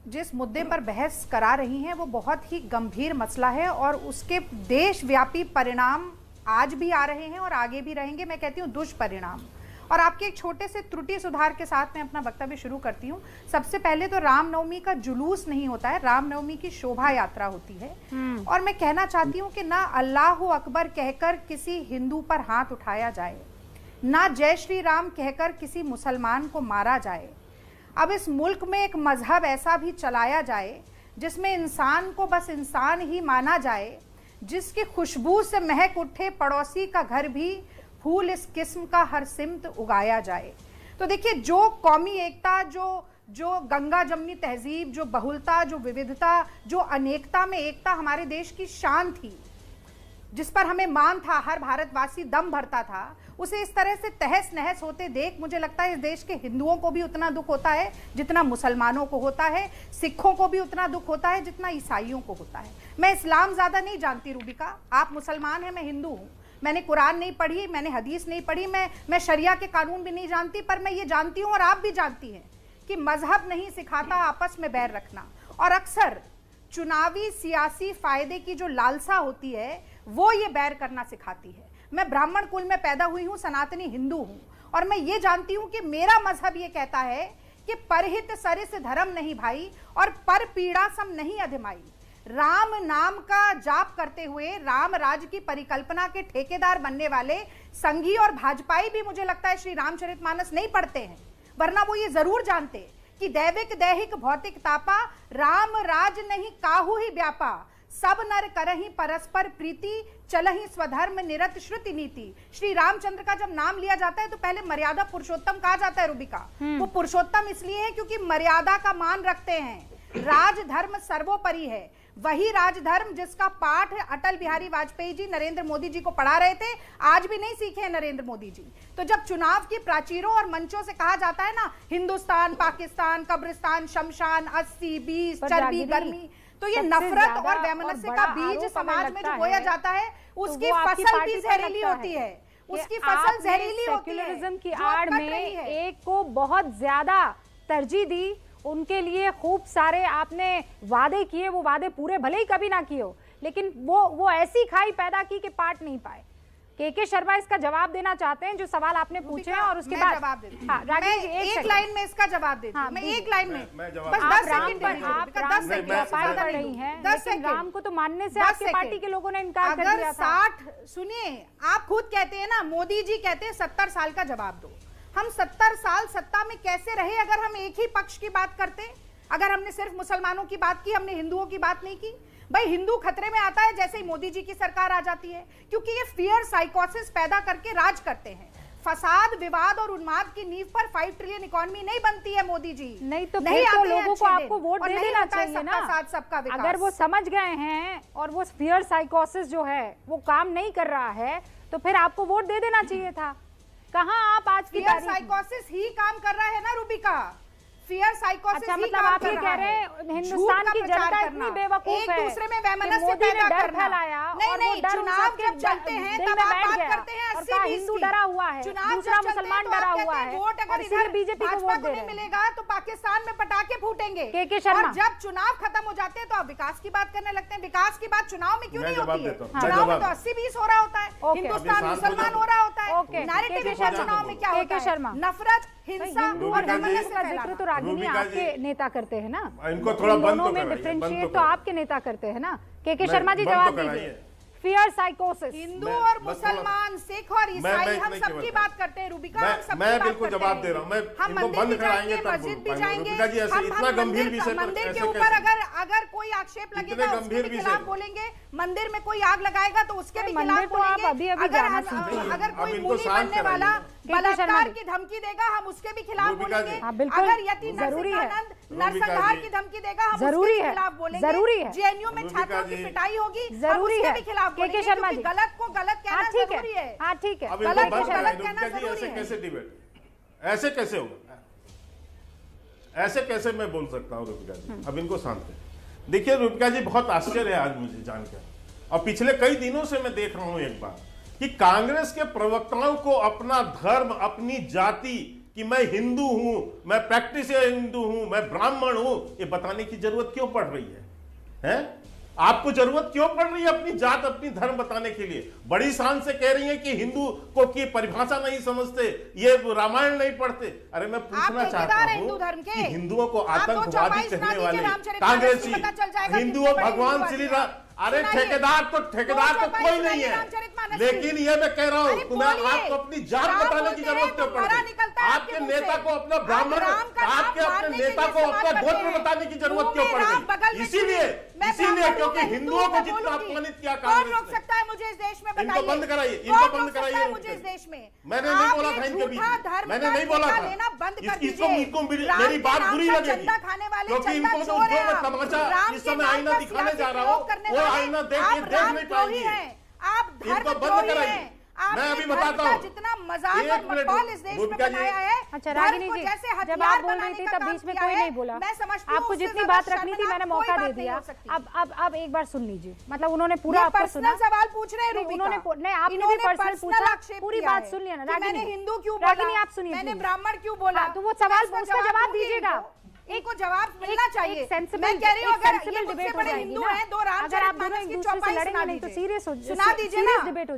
जिस मुद्दे पर बहस करा रही हैं वो बहुत ही गंभीर मसला है और उसके देशव्यापी परिणाम आज भी आ रहे हैं और आगे भी रहेंगे। मैं कहती हूँ दुष्परिणाम। और आपके एक छोटे से त्रुटि सुधार के साथ मैं अपना वक्तव्य शुरू करती हूँ। सबसे पहले तो रामनवमी का जुलूस नहीं होता है, रामनवमी की शोभा यात्रा होती है। और मैं कहना चाहती हूँ कि ना अल्लाह अकबर कहकर किसी हिंदू पर हाथ उठाया जाए, ना जय श्री राम कहकर किसी मुसलमान को मारा जाए। अब इस मुल्क में एक मजहब ऐसा भी चलाया जाए जिसमें इंसान को बस इंसान ही माना जाए, जिसकी खुशबू से महक उठे पड़ोसी का घर भी, फूल इस किस्म का हर सिमत उगाया जाए। तो देखिए, जो कौमी एकता, जो गंगा जमनी तहजीब, जो बहुलता, जो विविधता, जो अनेकता में एकता हमारे देश की शान थी, जिस पर हमें मान था, हर भारतवासी दम भरता था, उसे इस तरह से तहस नहस होते देख मुझे लगता है इस देश के हिंदुओं को भी उतना दुख होता है जितना मुसलमानों को होता है, सिखों को भी उतना दुख होता है जितना ईसाइयों को होता है। मैं इस्लाम ज्यादा नहीं जानती रूबिका, आप मुसलमान हैं, मैं हिंदू हूँ। मैंने कुरान नहीं पढ़ी, मैंने हदीस नहीं पढ़ी, मैं शरिया के कानून भी नहीं जानती, पर मैं ये जानती हूँ और आप भी जानती हैं कि मजहब नहीं सिखाता आपस में बैर रखना। और अक्सर चुनावी सियासी फायदे की जो लालसा होती है वो ये बैर करना सिखाती है। मैं ब्राह्मण कुल में पैदा हुई हूँ, सनातनी हिंदू हूँ, और मैं ये जानती हूँ कि मेरा मजहब ये कहता है कि परहित सरिस धर्म नहीं भाई और पर पीड़ा सम नहीं अधिमाई। राम नाम का जाप करते हुए राम राज की परिकल्पना के ठेकेदार बनने वाले संघी और भाजपाई भी मुझे लगता है श्री रामचरितमानस नहीं पढ़ते हैं, वरना वो ये जरूर जानते कि दैविक दैहिक भौतिक तापा, राम राज नहीं काहू ही व्यापा, सब नर करही परस्पर प्रीति, चलही स्वधर्म निरत श्रुति नीति। श्री रामचंद्र का जब नाम लिया जाता है तो पहले मर्यादा पुरुषोत्तम कहा जाता है रूबिका। वो पुरुषोत्तम इसलिए है क्योंकि मर्यादा का मान रखते हैं। राजधर्म सर्वोपरि है, वही राजधर्म जिसका पाठ अटल बिहारी वाजपेयी जी नरेंद्र मोदी जी को पढ़ा रहे थे, आज भी नहीं सीखे हैं नरेंद्र मोदी जी। तो जब चुनाव की प्राचीरों और मंचों से कहा जाता है ना हिंदुस्तान पाकिस्तान कब्रिस्तान शमशान 80 20 चर्बी गर्मी, तो ये नफरत और वैमनस्य का बीज समाज में जो बोया जाता है उसकी फसल भी जहरीली होती है, उसकी फसल जहरीली होती है। सेक्युलरिज्म की आड़ में एक को बहुत ज्यादा तरजीह दी, उनके लिए खूब सारे आपने वादे किए, वो वादे पूरे भले ही कभी ना किए हो, लेकिन वो ऐसी खाई पैदा की कि पाट नहीं पाए। के शर्मा इसका जवाब देना चाहते हैं जो सवाल आपने पूछे हैं और उसके बाद जवाब देती हाँ, एक लाइन में इसका जवाब देती हूं। मैं एक लाइन में बस 10 सेकंड पढ़ रही हैं, लेकिन राम को तो मानने से आपकी पार्टी के लोगों ने इनकार कर दिया था। 60 सुनिए, आप खुद कहते हैं ना, मोदी जी कहते हैं 70 साल का जवाब दो। हम 70 साल सत्ता में कैसे रहे अगर हम एक ही पक्ष की बात करते? अगर हमने सिर्फ मुसलमानों की बात की, हमने हिंदुओं की बात नहीं की। भाई हिंदू खतरे में आता है जैसे ही मोदी जी की सरकार आ जाती है, क्योंकि ये फियर साइकोसिस पैदा करके राज करते हैं। फसाद, विवाद और उन्माद की नींव पर 5 ट्रिलियन इकोनॉमी नहीं बनती है मोदी जी। नहीं तो फिर तो लोगों को आपको वोट दे देना चाहिए ना। साथ सबका विकास। अगर वो समझ गए हैं और वो फियर साइकोसिस जो है वो काम नहीं कर रहा है तो फिर आपको वोट दे देना चाहिए था। कहाँ आप आज की फियर साइकोसिस ही काम कर रहा है ना रूबिका, फियर साइकोसिस अच्छा, मतलब आप ये कह रहे हैं हिंदुस्तान की जनता इतनी बेवकूफ है, एक दूसरे में वैमनस्य पैदा करना। नहीं, चुनाव जब चलते हैं तब आप बात करते हैं 80-20 हिंदू डरा हुआ है, दूसरा मुसलमान डरा हुआ है, वोट अगर इधर बीजेपी को वोट नहीं मिलेगा तो पाकिस्तान में पटाखे फूटेंगे। के शर्मा, और जब चुनाव खत्म हो जाते हैं तो आप विकास की बात करने लगते हैं। विकास की बात चुनाव में क्यों नहीं होती है? चुनाव में तो 80-20 हो रहा होता है, हिंदुस्तान मुसलमान हो रहा होता है। नैरेटिव चुनाव में क्या होता है? नफरत, हिंसा और वैमनस्य का जिक्र तो रागिनी आपके नेता करते हैं ना, इनको थोड़ा बंद तो में डिफरेंशिएट तो आपके नेता करते हैं ना। के शर्मा जी जवाब दीजिए। फियर साइकोसिस। हिंदू और मुसलमान, सिख और ईसाई, हम सबकी बात करते हैं रूबिका, हम सबकी मैं बात बिल्कुल करते जवाब हैं। दे रहा हूं। मैं हम इनको मंदिर बंद भी कराएंगे जाएंगे, तब मस्जिद भी बोल पाएंगे। जाएंगे। रूबिका जी, ऐसे हम इतना गंभीर विषय पर मंदिर के ऐसे ऊपर कैसे? अगर कोई आक्षेप इतने लगेगा उसके गंभीर भी विषय खिलाफ पर। बोलेंगे, मंदिर में कोई आग लगाएगा तो उसके भी मंदिर खिलाफ तो आप बोलेंगे। अभी जाना सीखिए। अगर अब कोई इनको मुनि शांत बनने वाला कराइए। बलात्कार की धमकी देगा हम उसके भी खिलाफ रूबिका जी। बोलेंगे। हाँ, बिल्कुल, अगर यति जरूरी है। नरसिंहानंद नरसंहार जी। की धमकी देगा हम जरूरी उसके भी है। खिलाफ बोलेंगे। जरूरी है। जेएनयू में रूबिका छात्रों की जी। पिटाई होगी, हम जरूरी उसके है। भी खिलाफ के बोलेंगे, शर्मा क्योंकि जी। गलत को गलत कहना हाँ ठीक जरूरी है। है, हाँ ठीक है। अब गलत इनको को बंद गलत कराएं। कहना रूबिका जी, जरूरी ऐसे है। कैसे डिबेट, ऐसे कैसे होगा? ऐसे कैसे मैं बोल सकता हूँ रूबिका जी? अब इनको शांत करें। देखिए रूबिका जी, बहुत आश्चर्य है आज मुझे जानकर, और पिछले कई दिनों से मैं देख रहा हूं एक बार कि कांग्रेस के प्रवक्ताओं को अपना धर्म, अपनी जाति, कि मैं हिंदू हूं, मैं प्रैक्टिस हिंदू हूं, मैं ब्राह्मण हूं, ये बताने की जरूरत क्यों पड़ रही है? हैं? आपको जरूरत क्यों पड़ रही है अपनी जात, अपनी धर्म बताने के लिए? बड़ी शान से कह रही है कि हिंदू को की परिभाषा नहीं समझते, ये रामायण नहीं पढ़ते। अरे मैं पूछना चाहता हूं कि हिंदुओं को आतंकवादी कहने वाले कांग्रेसी हिंदुओं, भगवान श्री राम, अरे ठेकेदार तो कोई नहीं है, लेकिन ये मैं कह रहा हूँ तुम्हें, आपको अपनी जात बताने की जरूरत क्यों पड़ती? आपके नेता को अपना ब्राह्मण, आपके अपने नेता को अपना गोत्र बताने की जरूरत क्यों पड़ गई? इसीलिए क्योंकि हिंदुओं को जितना अपमानित किया कौन रोक सकता है मुझे इस देश में? इनको बंद कराइए, इनको बंद कराइए मुझे इस देश में। मैंने नहीं बोला था इनके बीच, मैंने नहीं बोला था। इनको मेरी बात बुरी लगेगी क्योंकि इनको तो जो मैं तमाशा इस समय आईना दिखाने जा रहा हूँ, वो आईना देख नहीं पाएंगे। आप इनको बंद कराइए। मैं अभी बताता हूँ, जितना मजाक और मखौल इस देश में बनाया है। अच्छा रागिनी जी, जब आप बोल रही थी तब बीच में कोई नहीं बोला, आपको जितनी बात रखनी थी मैंने मौका दे दिया। अब एक बार सुन लीजिए, मतलब उन्होंने पूरा आपको सुना, सवाल पूछ रहे हैं उन्होंने नहीं, आपने भी पर्सनल पूछा, पूरी बात सुन लिया ना रागिनी। मैंने हिंदू क्यों बोला, रागिनी आप सुनिए, मैंने ब्राह्मण क्यों बोला, तो वो सवाल उसका जवाब दीजिएगा। इनको जवाब मिलना चाहिए। मैं कह रही हूँ अगर ये मुझसे बड़े हिंदू हैं, दो रामचरितमानस की चौपाई सुना दीजिए, सुना दीजिए ना,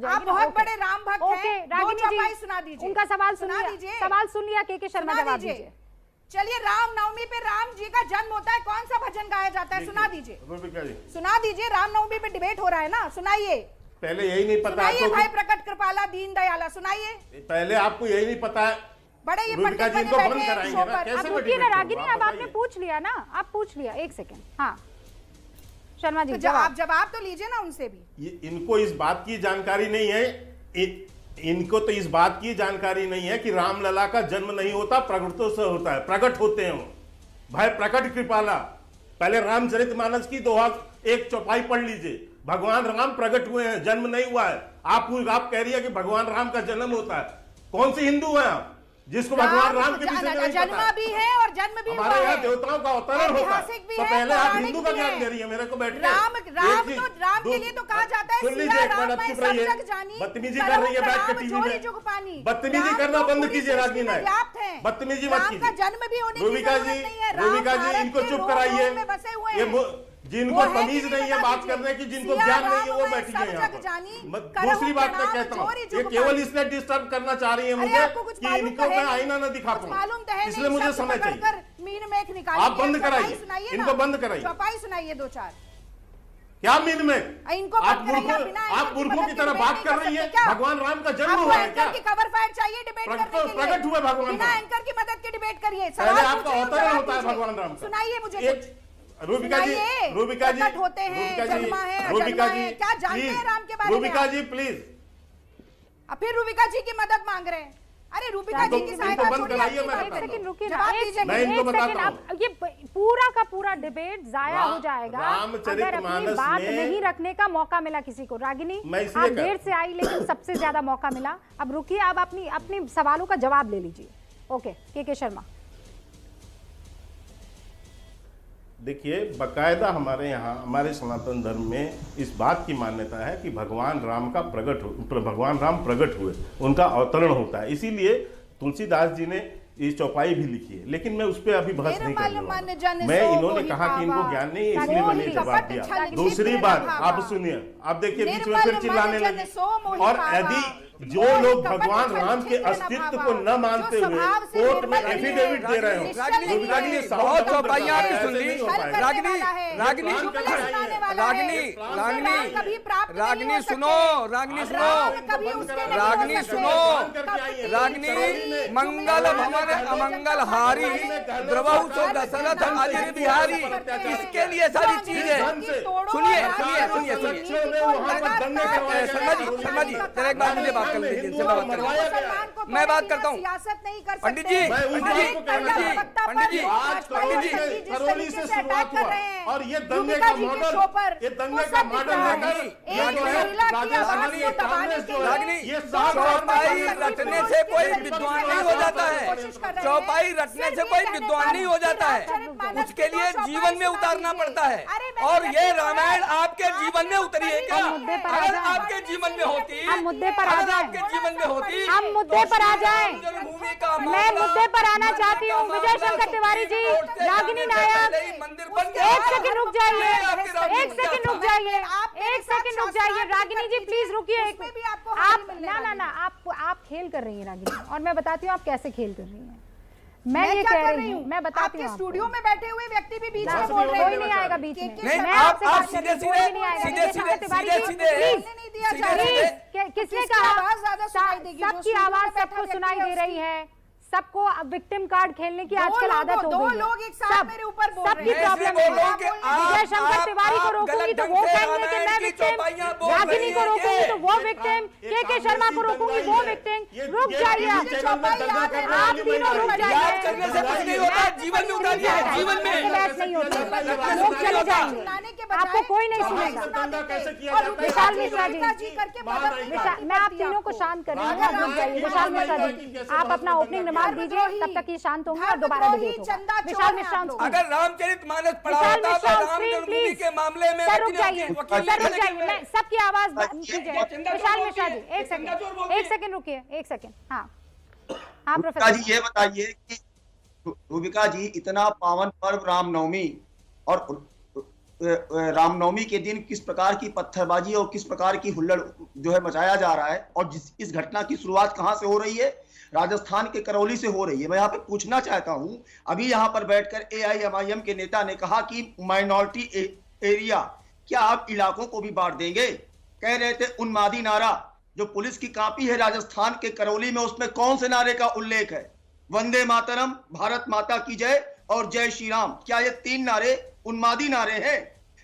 आप बहुत बड़े राम भक्त हैं, दो चौपाई सुना दीजिए। उनका सवाल सुना दीजिए, सवाल सुन लिया, के शर्मा जवाब दीजिए। चलिए, रामनवमी पे राम जी का जन्म होता है, कौन सा भजन गाया जाता है? सुना दीजिए, सुना दीजिए। रामनवमी पे डिबेट हो रहा है ना, सुनाइए। पहले यही नहीं पता, सुनाइए भाई प्रकट कृपाला दीन दयाला, सुनाइए। पहले आपको यही नहीं पता है, बड़े ये पंडित बने बैठे हैं शो पर। अब रुकिए ना रागिनी, अब आपने पूछ लिया ना, आप पूछ लिया, एक सेकंड। हाँ शर्मा जी, जवाब तो लीजिए ना उनसे भी। इनको इस बात की जानकारी नहीं है, इनको तो इस बात की जानकारी नहीं है कि रामलला का जन्म नहीं होता, प्रगटों से होता है, प्रकट होते हैं वो। भाई प्रकट कृपाला, पहले रामचरितमानस की दोहा एक चौपाई पढ़ लीजिए। भगवान राम प्रकट हुए हैं, जन्म नहीं हुआ है। आप कह रही है कि भगवान राम का जन्म होता है। कौन सी हिंदू है आप जिसको भगवान राम के विषय में नहीं जन्म पता? भी है और जन्म भी हमारे यहाँ देवताओं का अवतरण होता है, तो पहले आप हिंदू का ज्ञान दे रही है मेरे को बैठ के। राम के लिए तो कहा जाता है, सुन लीजिए एक मिनट, चुप रहिए, बदतमीजी कर रही है बैठ के टीवी में। बदतमीजी करना बंद कीजिए रागिनी नायक, बदतमीजी मत कीजिए। जन्म भी होने रूबिका जी इनको चुप कराइए। जिनको तमीज नहीं है बात करने की, जिनको ज्ञान नहीं है, वो बैठी है यहाँ पर। दूसरी बात मैं कहता हूँ, ये केवल इसलिए डिस्टर्ब करना चाह रही है मुझे कि इनको मैं आईना न दिखा पाऊँ, इसलिए मुझे समय चाहिए। आप बंद कराइए, इनको बंद कराइए। चौपाई सुनाइए दो चार। क्या मीन में आप मूर्खों की तरह बात कर रही है? भगवान राम का जन्म हुआ है क्या? कवर फायर चाहिए डिबेट करने के लिए? प्रकट हुए भगवान बिना एंकर की मदद के डिबेट करिए। पहले आपका अवतरण होता है भगवान राम का। सुनाइए मुझे। रूबिका जी होते हैं, जन्मा है, क्या जानते हैं राम के बारे में? रूबिका जी प्लीज। फिर रूबिका जी की मदद मांग रहे हैं। अरे रूबिका जी की सहायता छोड़िए, मैं इनको बताता हूं, ये पूरा का पूरा डिबेट जाया हो जाएगा अगर अपनी बात नहीं रखने का मौका मिला किसी को। रागिनी आप देर से आई लेकिन सबसे ज्यादा मौका मिला। अब रुकिए, आप अपनी सवालों का जवाब ले लीजिए। ओके, के शर्मा। देखिए, बकायदा हमारे यहाँ, हमारे सनातन धर्म में इस बात की मान्यता है कि भगवान राम प्रकट हुए, उनका अवतरण होता है। इसीलिए तुलसीदास जी ने ये चौपाई भी लिखी है, लेकिन मैं उस पर अभी बहस नहीं करने वाला। मैं इन्होंने कहा कि इनको ज्ञान नहीं है, इसलिए मैंने जवाब दिया। दूसरी बात आप सुनिए, आप देखिए बीच में फिर चिल्लाने लगे। जो लोग भगवान राम के अस्तित्व को न मानते हुए कोर्ट में एफिडेविट दे रहे हो, बहुत चौपाइयां आपने सुन ली। रागनी सुनो, मंगल भवन अमंगल हारी द्रवहु सो दशरथ अजिर बिहारी, इसके लिए सारी चीजें। सुनिए शर्मा जी जरा एक बात मुझे बात कर लीजिए, इनसे मैं बात करता हूँ। पंडित जी खरौली से शुरुआत हुआ और ये दंगे का मॉडल, ये दंगे का मॉडल चौपाई रटने से कोई विद्वान नहीं हो जाता है, चौपाई रटने से कोई विद्वान नहीं हो जाता है, उसके लिए जीवन में उतारना पड़ता है। और ये रामायण आपके जीवन में उतरी है क्या? अगर आपके जीवन में होती, हम मुद्दे पर आ जाएं, आपके जीवन में होती, हम मुद्दे पर आ जाएं। मैं मुद्दे पर आना चाहती हूँ। विजय शंकर तिवारी जी, रागिनी नायक, एक सेकंड रुक जाइए, एक सेकंड रुक जाइए, एक सेकंड रुक जाइए। रागिनी जी प्लीज रुकिए। आप ना आप खेल कर रही हैं रागिनी, और मैं बताती हूँ आप कैसे खेल कर रही हैं। मैं ये कह रही हूँ, मैं बताती हूँ। स्टूडियो में बैठे हुए व्यक्ति भी बीच में बोल रहे हैं। कोई नहीं आएगा बीच में। नहीं, आप सीधे किसने कहा? सबकी आवाज सबको सुनाई दे रही है, सबको अब विक्टिम कार्ड खेलने की आजकल आदत हो गई है। दो लोग एक साथ मेरे ऊपर बोल रहे हैं। सबकी प्रॉब्लम है। विजय शंकर तिवारी को रोकूंगी तो वो कहेंगे कि मैं विक्टिम, रागिनी को रोकूंगी तो वो विक्टिम, के शर्मा को रोकूंगी वो विक्टिम। रुक जाइए आप तीनों, रुक जाइए। जीवन में उतारिए, जीवन में नहीं होती, लोग चले जाएंगे, आपको कोई नहीं सुनेगा। विशाल मिश्रा जी, मैं आप तीनों को शांत कर रही हूँ, रुक जाइए। विशाल मिश्रा जी, आप अपना ओपनिंग रिमार्क दीजिए, तब तक ये शांत होंगे और दोबारा डिबेट होगा। विशाल मिश्रा, अगर रामचरितमानस पढ़ा होता तो राम जन्मभूमि के मामले में सर रुक जाइए, मैं सबकी आवाज कीजिए। विशाल मिश्रा जी एक सेकंड रुकिए, एक सेकंड। हाँ प्रोफेसर जी, ये बताइए कि रूबिका जी, इतना पावन पर्व रामनवमी, और रामनवमी के दिन किस प्रकार की पत्थरबाजी और किस प्रकार की हुल्लड़ जो है मचाया जा रहा है, और इस घटना की शुरुआत कहां से हो रही है? राजस्थान के करौली से हो रही है। मैं यहाँ पे पूछना चाहता हूं, अभी यहाँ पर बैठकर AIMIM के नेता ने कहा कि माइनॉरिटी एरिया, क्या आप इलाकों को भी बांट देंगे? कह रहे थे उन्मादी नारा, जो पुलिस की कॉपी है राजस्थान के करौली में, उसमें कौन से नारे का उल्लेख है? वंदे मातरम, भारत माता की जय और जय श्री राम। क्या ये 3 नारे उन्मादी नारे हैं?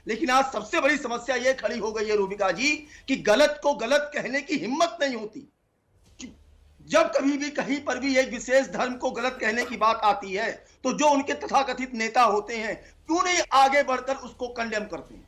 लेकिन आज सबसे बड़ी समस्या ये खड़ी हो गई है रूबिका जी, कि गलत को गलत कहने की हिम्मत नहीं होती। जब कभी भी कहीं पर भी एक विशेष धर्म को गलत कहने की बात आती है, तो जो उनके तथाकथित नेता होते हैं, क्यों नहीं आगे बढ़कर उसको कंडेम करते हैं?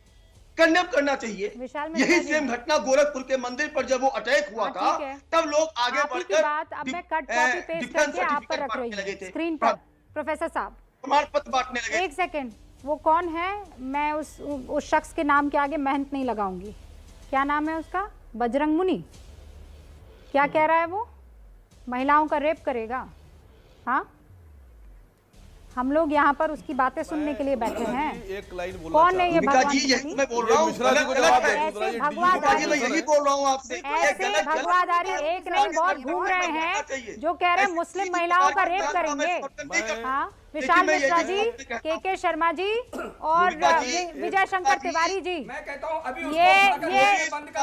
कंडेम करना चाहिए। यही सेम घटना गोरखपुर के मंदिर पर जब वो अटैक हुआ था, तब लोग आगे बढ़कर डिफेंस सर्टिफिकेट बांटने लगे थे। स्क्रीन पर प्रोफेसर साहब प्रमाण पत्र बांटने लगे। एक सेकंड, वो कौन है? मैं उस शख्स के नाम के आगे मेहनत नहीं लगाऊंगी। क्या नाम है उसका? बजरंग मुनि। क्या कह रहा है वो? महिलाओं का रेप करेगा? हाँ, हम लोग यहाँ पर उसकी बातें सुनने के लिए बैठे हैं। एक लाइन बोलना कौन है ये? भगवान जी, मैं बोल रहा हूँ भगवादारी, यही बोल रहा हूँ आपसे। ऐसे भगवादारी एक नहीं, बहुत घूम रहे हैं जो कह रहे हैं मुस्लिम महिलाओं का रेप करेंगे। हाँ, विशाल मिश्रा जी, के शर्मा जी और विजय शंकर तिवारी जी, ये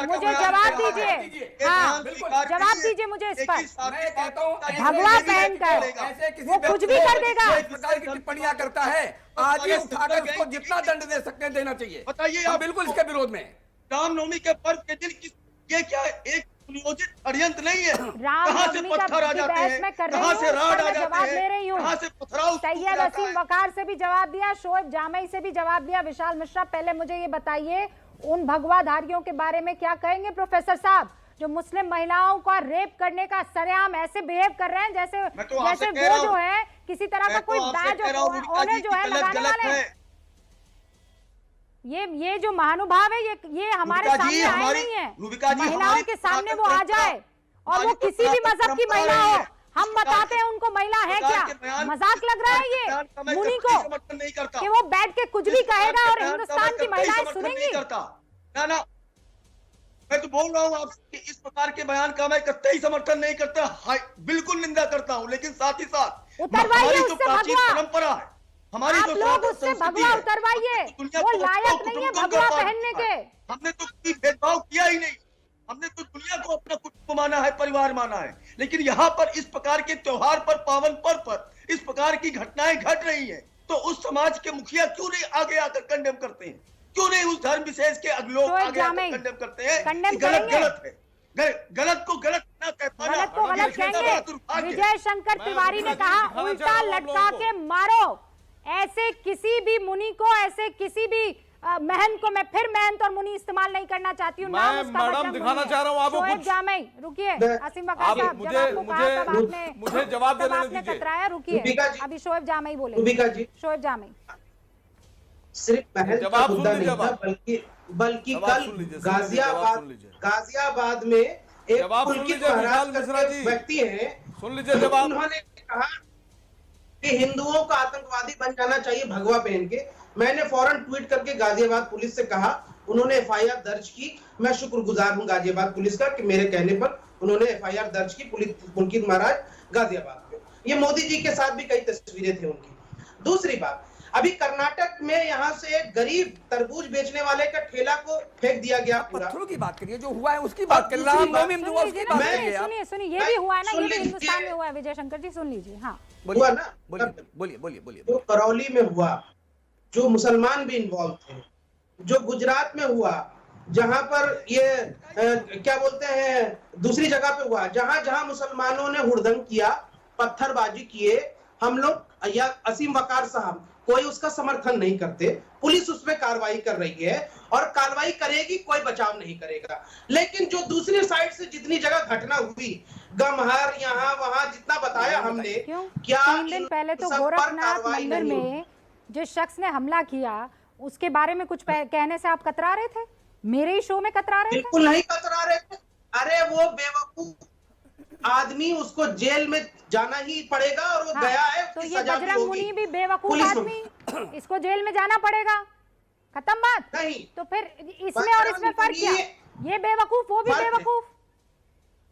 मुझे जवाब दीजिए। हाँ, जवाब दीजिए मुझे इस पर। भगवा पहनकर वो कुछ भी कर देगा। टिप्पणियां करता है, आज ही उठाकर उसको जितना दंड दे सकते हैं देना चाहिए। बताइए आप बिल्कुल इसके विरोध में। रामनवमी के पर्व के दिन ये क्या है? एक नियोजित षड्यंत्र नहीं है। कहां से पत्थर आ जाते हैं, कहां से राड आ जाते हैं, कहां से पथराव। सैयद वसीम वकार से भी जवाब दिया, शोएब जामई से भी जवाब दिया। विशाल मिश्रा, पहले मुझे ये बताइए, उन भगवाधारियों के बारे में क्या कहेंगे प्रोफेसर साहब, जो मुस्लिम महिलाओं का रेप करने का सरेआम ऐसे बिहेव कर रहे हैं जैसे वो जो है किसी तरह का कोई बैज ऑनर जो है लगाने वाले हैं। ये जो महानुभाव है, ये हमारे सामने आए नहीं है। महिलाओं के सामने वो आ जाए, और वो किसी भी मजहब की महिला हो, हम बताते हैं उनको महिला है क्या। मजाक लग रहा है ये मुनि को कि वो बैठ के कुछ भी कहेगा और हिंदुस्तान की महिलाएं सुनेंगी। मैं तो बोल रहा हूँ आपसे कि इस प्रकार के बयान का मैं कतई समर्थन नहीं करता, बिल्कुल निंदा करता हूँ, लेकिन साथ ही साथ हमारी जो प्राचीन परंपरा है, हमारी जो उससे भगवा उतरवाइए, वो लायक नहीं है भगवा पहनने के। हमने तो कोई भेदभाव किया ही नहीं, हमने तो दुनिया को अपना कुटुंब माना है, परिवार माना है, लेकिन यहाँ पर इस प्रकार के त्योहार पर, पावन पर्व पर इस प्रकार की घटनाएं घट रही हैं, तो उस समाज के मुखिया क्यों नहीं आगे आकर कंडेम करते हैं? क्यों नहीं उस धर्म विशेष के लोग आगे आकर कंडेम करते हैं? गलत गलत है, गलत को गलत ना कह पाना, गलत को गलत कहेंगे। विजय शंकर तिवारी ने कहा उल्टा लटका के मारो। ऐसे किसी भी मुनि को, ऐसे किसी भी महंत को, मैं फिर महंत और मुनि इस्तेमाल नहीं करना चाहती हूँ। मैं मैडम दिखाना चाह रहा हूँ आपको कुछ। जामई रुकिए, असीम वकार साहब मुझे जवाब देने दीजिए। कतराया, रुकिए, अभी शोएब जामई बोले। शोएब जामई, सिर्फ महंत का मुद्दा नहीं था, बल्कि कल गाजियाबाद में एक पुलकित महाराज करके व्यक्ति हैं, सुन लीजिए जवाब। उन्होंने कहा कि हिंदुओं का आतंकवादी बन जाना चाहिए भगवा पहन के। मैंने फौरन ट्वीट करके गाजियाबाद पुलिस से कहा, उन्होंने एफआईआर दर्ज की। मैं शुक्रगुजार हूं गाजियाबाद पुलिस का कि मेरे कहने पर उन्होंने एफआईआर दर्ज की पुलकित महाराज गाजियाबाद में। ये मोदी जी के साथ भी कई तस्वीरें थी उनकी। दूसरी बात, अभी कर्नाटक में यहाँ से एक गरीब तरबूज बेचने वाले का ठेला को फेंक दिया गया। पत्थरों की बात करिए, जो हुआ है उसकी बात करिए, रामनवमी में हुआ उसकी बात करिए। सुनिए सुनिए, ये भी हुआ है ना, ये भी हिंदुस्तान में हुआ है। विजय शंकर जी सुन लीजिए। हाँ हुआ ना, बोलिए। जो करौली में हुआ, जो मुसलमान भी इन्वॉल्व थे, जो गुजरात में हुआ, जहां पर ये क्या बोलते हैं, दूसरी जगह पे हुआ, जहां जहां मुसलमानों ने हुड़दंग किया, पत्थरबाजी किए, हम लोग या असीम वकार साहब कोई उसका समर्थन नहीं करते। पुलिस उस पर कार्रवाई कर रही है और कार्रवाई करेगी, कोई बचाव नहीं करेगा। लेकिन जो दूसरी साइड से जितनी जगह घटना हुई, गमहर, यहाँ वहां जितना बताया हमने, क्या 3 दिन पहले तो गोरखनाथ मंदिर में जिस शख्स ने हमला किया उसके बारे में कुछ कहने से आप कतरा रहे थे? मेरे ही शो में कतरा रहे थे? बिल्कुल नहीं कतरा रहे थे। अरे वो बेवकूफ आदमी, उसको जेल में जाना ही पड़ेगा और वो गया है। तो ये बजरंग मुनि भी बेवकूफ आदमी, इसको जेल में जाना पड़ेगा, खत्म बात। नहीं तो फिर इसमें और इसमें फर्क क्या? ये बेवकूफ, वो भी बेवकूफ।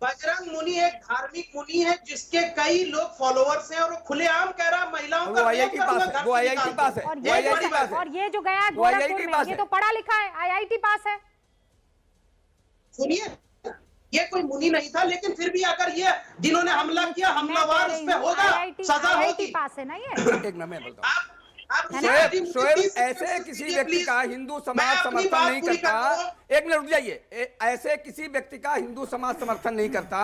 बजरंग मुनि एक धार्मिक मुनि है जिसके कई लोग फॉलोअर्स हैं और वो खुलेआम कह रहा है महिलाओं का, वो आईआईटी पास है। और ये जो गया गोरखपुर में, ये तो पढ़ा लिखा है, आईआईटी पास है। सुनिए, ये कोई मुनि नहीं था, लेकिन फिर भी अगर ये जिन्होंने हमला किया, हमलावर उस पे होगा, सजा होगी। पास है ना ये। एक ना मैं बोलता हूं, शोएब ऐसे किसी व्यक्ति का हिंदू समाज समर्थन नहीं करता। एक मिनट रुक जाइए। ऐसे किसी व्यक्ति का हिंदू समाज समर्थन नहीं करता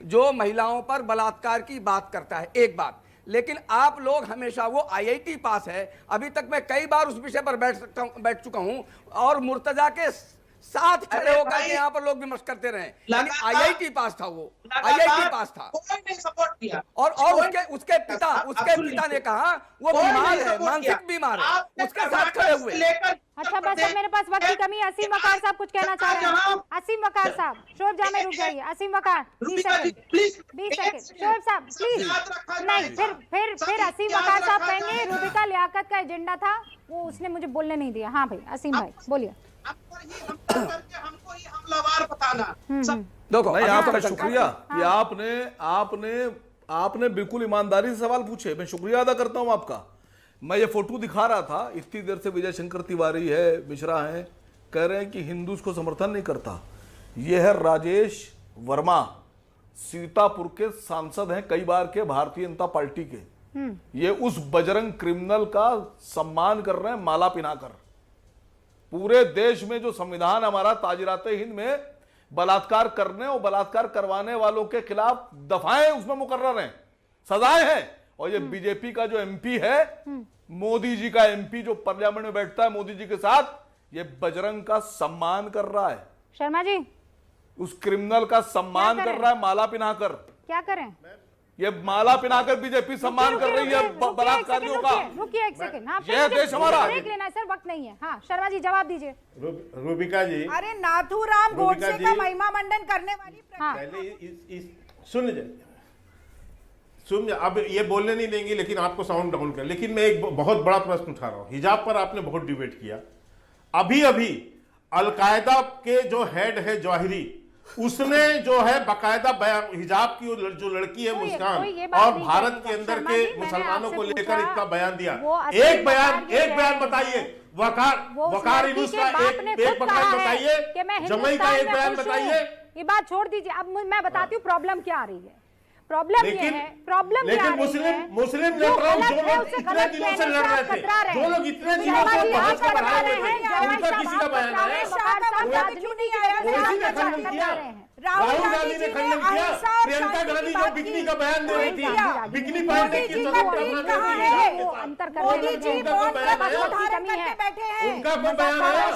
जो महिलाओं पर बलात्कार की बात करता है, एक बात। लेकिन आप लोग हमेशा, वो आईआईटी पास है, अभी तक मैं कई बार उस विषय पर बैठ चुका हूं और मुर्तजा के साथ खड़े होकर यहाँ पर लोग विमर्श करते रहे। यानी आईआईटी पास था, वो आईआईटी पास था। कोई नहीं सपोर्ट किया। और उसके पिता ने कहा वो बीमार है, मानसिक बीमार है, उसके साथ खड़े हुए। अच्छा बस अब मेरे पास वक्त की कमी है। असीम वकार साहब कुछ कहना चाह रहे हैं? असीम वकार साहब, शोएब जामई रुक जाइए। असीम वकार 20 सेकंड। शोएब साहब प्लीज नहीं, फिर असीम वकार साहब कहेंगे रूबिका लियाकत का एजेंडा था, वो उसने मुझे बोलने नहीं दिया। हाँ भाई असीम भाई बोलिए। हमको ये हमलावर बताना। देखो नहीं, आपका शुक्रिया कि आपने बिल्कुल ईमानदारी से सवाल पूछे, मैं शुक्रिया अदा करता हूं आपका। मैं ये फोटो दिखा रहा था, इतनी देर से विजय शंकर तिवारी है, मिश्रा है, कह रहे हैं कि हिंदू उसको समर्थन नहीं करता। ये है राजेश वर्मा, सीतापुर के सांसद हैं कई बार के, भारतीय जनता पार्टी के। ये उस बजरंग क्रिमिनल का सम्मान कर रहे हैं माला पिनाकर। पूरे देश में जो संविधान हमारा ताजिराते हिंद में बलात्कार करने और बलात्कार करवाने वालों के खिलाफ दफाएं उसमें मुकर्रर हैं, सजाएं हैं। और ये बीजेपी का जो एमपी है, मोदी जी का एमपी जो पार्लियामेंट में बैठता है मोदी जी के साथ, ये बजरंग का सम्मान कर रहा है। शर्मा जी, उस क्रिमिनल का सम्मान कर रहा है माला पिनाकर। क्या करें? ये माला पिनाकर बीजेपी सम्मान कर रही है बलात्कारियों का। रुकिए एक सेकंड। हाँ, ये देश हमारा। ब्रेक लेना है सर, वक्त नहीं है। हाँ शर्मा जी जवाब दीजिए। रूबिका जी, अरे नाथूराम गोडसे का महिमा मंडन करने वाली पहले सुन लीजिए। अब ये बोलने नहीं देंगी, लेकिन आपको साउंड डाउन कर। लेकिन मैं एक बहुत बड़ा प्रश्न उठा रहा हूं। हिजाब पर आपने बहुत डिबेट किया। अभी अभी अलकायदा के जो हेड है जौहरी, उसने जो है बाकायदा हिजाब की जो लड़की है मुस्कान और भारत के अंदर के मुसलमानों को लेकर इतना बयान दिया। एक बयान बताइए, वकार यूनुस का एक बयान बताइए, जमई का एक बयान बताइए। ये बात छोड़ दीजिए, अब मैं बताती हूँ प्रॉब्लम क्या आ रही है। प्रॉब्लम ये है, प्रॉब्लम क्या लेकिन मुस्लिम लीडरों जो लोग इतने दिनों से लड़ रहे थे, जो लोग इतने दिनों से बहस कर रहे थे, उनका किसी का बयान आया? राहुल गांधी ने खंडन किया, प्रियंका गांधी जो बिकनी का बयान दे रही थी, बिकनी पहनने की उनका कोई बयान आया?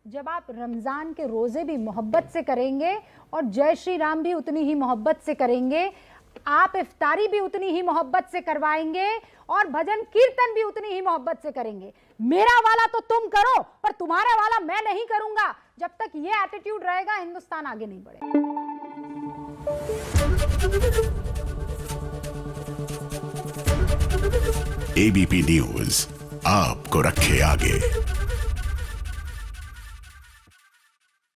जब आप रमजान के रोजे भी मोहब्बत से करेंगे और जय श्री राम भी उतनी ही मोहब्बत से करेंगे, आप इफ्तारी भी उतनी ही मोहब्बत से करवाएंगे और भजन कीर्तन भी उतनी ही मोहब्बत से करेंगे। मेरा वाला तो तुम करो, पर तुम्हारा वाला मैं नहीं करूंगा। जब तक ये एटीट्यूड रहेगा, हिंदुस्तान आगे नहीं बढ़ेगा। एबीपी न्यूज आपको रखे आगे।